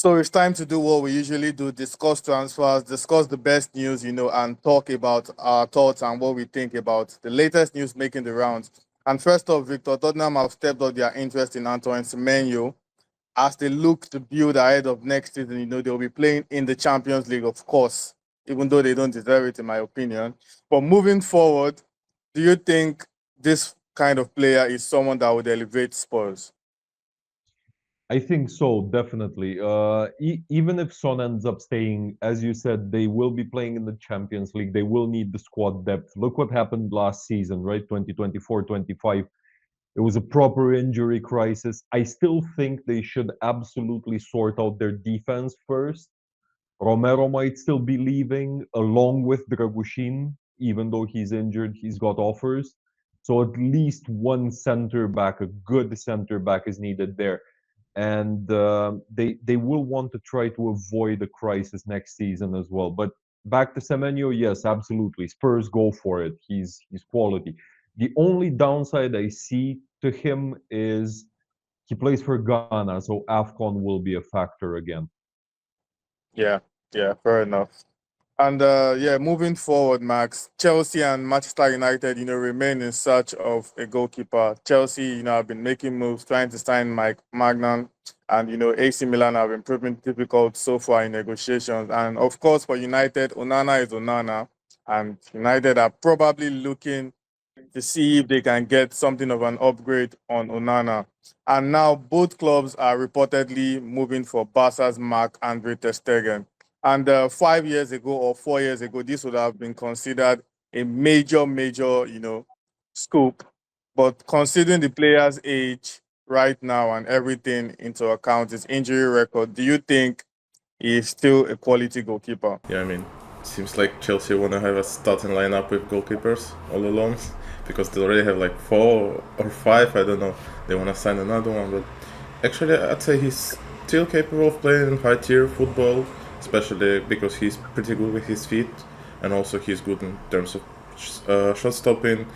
So it's time to do what we usually do: discuss transfers, discuss the best news, and talk about our thoughts and what we think about the latest news making the rounds. And first off, Victor, Tottenham have stepped up their interest in Antoine Semenyo as they look to build ahead of next season. They'll be playing in the Champions League, of course, even though they don't deserve it, in my opinion. But moving forward, do you think this kind of player is someone that would elevate Spurs? I think so, definitely. Even if Son ends up staying, as you said, they will be playing in the Champions League. They will need the squad depth. Look what happened last season, right? 2024-25. It was a proper injury crisis. I still think they should absolutely sort out their defense first. Romero might still be leaving along with Dragushin, even though he's injured, he's got offers. So at least one center back, a good center back, is needed there, and they will want to try to avoid a crisis next season as well. But back to Semenyo, yes, absolutely. Spurs go for it. He's quality. The only downside I see to him is he plays for Ghana, so AFCON will be a factor again. Yeah, yeah, fair enough. And yeah, moving forward, Max, Chelsea and Manchester United, remain in search of a goalkeeper. Chelsea, have been making moves, trying to sign Mike Magnan, and AC Milan have been proving difficult so far in negotiations. And of course, for United, Onana is Onana, and United are probably looking to see if they can get something of an upgrade on Onana. And now both clubs are reportedly moving for Barca's Mark Andre Ter Stegen. And 5 years ago or 4 years ago, this would have been considered a major, scoop. But considering the player's age right now and everything into account, his injury record, do you think he's still a quality goalkeeper? Yeah, I mean, seems like Chelsea want to have a starting lineup with goalkeepers all along because they already have like 4 or 5. I don't know. They want to sign another one, but actually, I'd say he's still capable of playing in high tier football, especially because he's pretty good with his feet and also he's good in terms of shot stopping.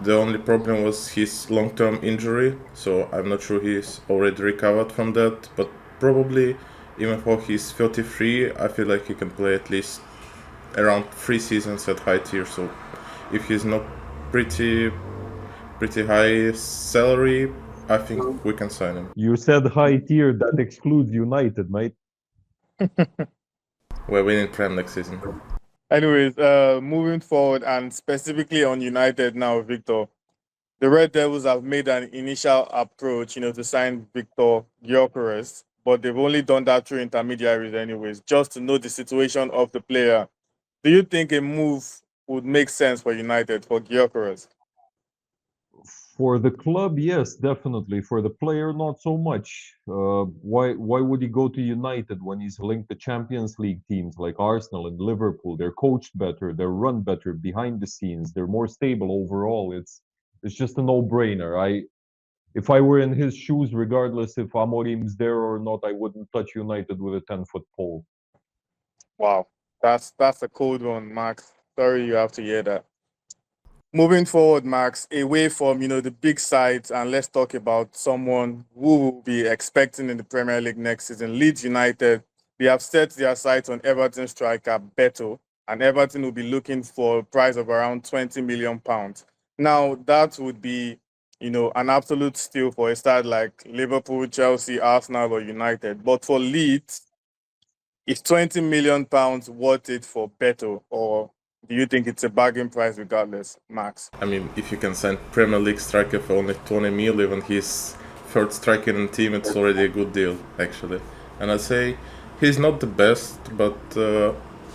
The only problem was his long term injury, so I'm not sure he's already recovered from that, but probably even though he's 33, I feel like he can play at least around 3 seasons at high tier. So if he's not pretty pretty high salary, I think we can sign him. You said high tier, that excludes United, mate. We're winning Prem next season. Anyways, moving forward and specifically on United now, Victor. The Red Devils have made an initial approach, to sign Victor Gyokores, but they've only done that through intermediaries, anyways, just to know the situation of the player. Do you think a move would make sense for United for Gyokores? For the club, yes, definitely. For the player, not so much. Why would he go to United when he's linked to Champions League teams like Arsenal and Liverpool? They're coached better, they're run better behind the scenes, they're more stable overall. It's just a no-brainer. If I were in his shoes, regardless if Amorim's there or not, I wouldn't touch United with a 10-foot pole. Wow, that's a cold one, Max. Sorry you have to hear that. Moving forward, Max, away from the big sides, and let's talk about someone who will be expecting in the Premier League next season. Leeds United, they have set their sights on Everton striker Beto, and Everton will be looking for a price of around £20 million. Now that would be, an absolute steal for a side like Liverpool, Chelsea, Arsenal, or United. But for Leeds, is £20 million worth it for Beto, or do you think it's a bargain price regardless, Max? I mean, if you can sign Premier League striker for only 20 mil, even his third striker in the team, it's already a good deal, actually. And I'd say he's not the best, but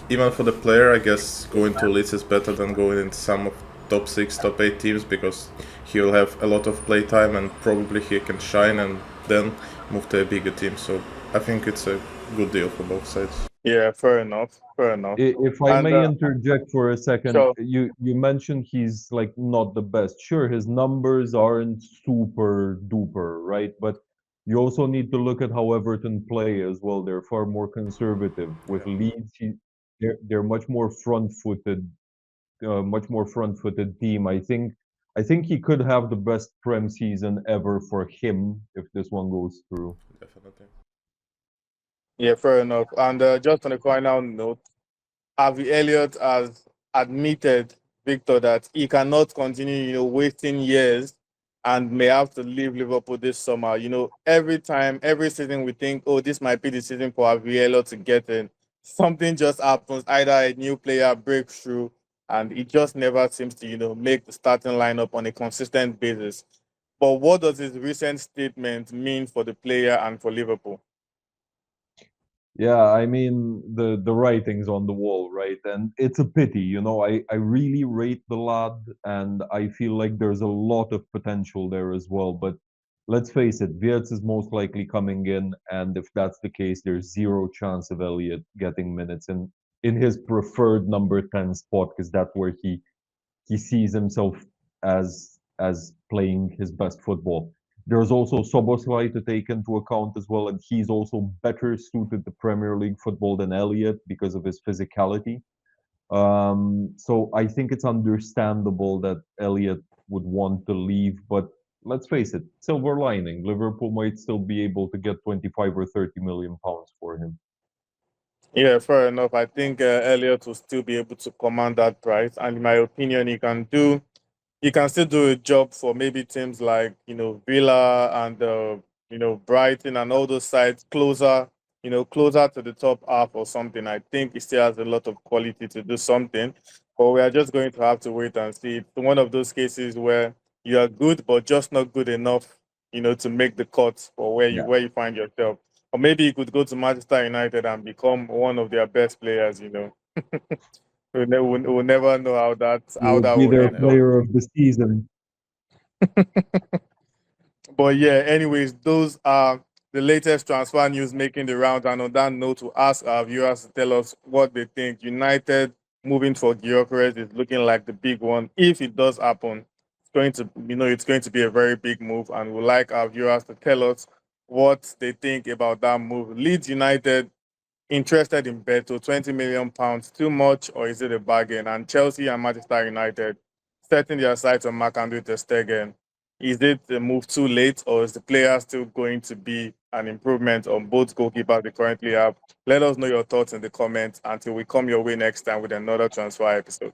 even for the player, I guess going to Leeds is better than going into some of top 6, top 8 teams because he'll have a lot of play time and probably he can shine and then move to a bigger team. So I think it's a good deal for both sides. Yeah, fair enough. Fair enough. If I And may interject for a second, so, you mentioned he's like not the best. Sure, his numbers aren't super duper, right? But you also need to look at how Everton play as well. They're far more conservative. With Leeds, they're much more front-footed team. I think he could have the best Prem season ever for him if this one goes through. Definitely. Yeah, fair enough. And just on a final note, Harvey Elliott has admitted, Victor, that he cannot continue, wasting years and may have to leave Liverpool this summer. Every time, every season, we think, oh, this might be the season for Harvey Elliott to get in. Something just happens, either a new player breaks through, and he just never seems to, make the starting lineup on a consistent basis. But what does his recent statement mean for the player and for Liverpool? Yeah, I mean the writing's on the wall, right? And it's a pity, you know. I really rate the lad, and I feel like there's a lot of potential there as well. But let's face it, Wirtz is most likely coming in, and if that's the case, there's zero chance of Elliot getting minutes in his preferred number 10 spot, because that's where he sees himself as playing his best football. There's also Soboslai to take into account as well, and he's also better suited to Premier League football than Elliot because of his physicality. So I think it's understandable that Elliot would want to leave, but let's face it, silver lining, Liverpool might still be able to get 25 or 30 million pounds for him. Yeah, fair enough. I think Elliot will still be able to command that price, and in my opinion, he can still do a job for maybe teams like Villa and Brighton and all those sides closer, closer to the top half or something. I think he still has a lot of quality to do something, but we are just going to have to wait and see. It's one of those cases where you are good but just not good enough, to make the cut for Yeah. where you find yourself. Or maybe you could go to Manchester United and become one of their best players. We'll never know He how would that be will their end up. player of the season. But yeah, anyways, those are the latest transfer news making the round. And on that note, to ask our viewers to tell us what they think. United moving for Gyokores is looking like the big one. If it does happen, it's going to be a very big move. And we'd like our viewers to tell us what they think about that move. Leeds United interested in Beto, £20 million, too much, or is it a bargain? And Chelsea and Manchester United setting their sights on Marc-Andre ter Stegen. Is it a move too late, or is the player still going to be an improvement on both goalkeepers we currently have? Let us know your thoughts in the comments until we come your way next time with another transfer episode.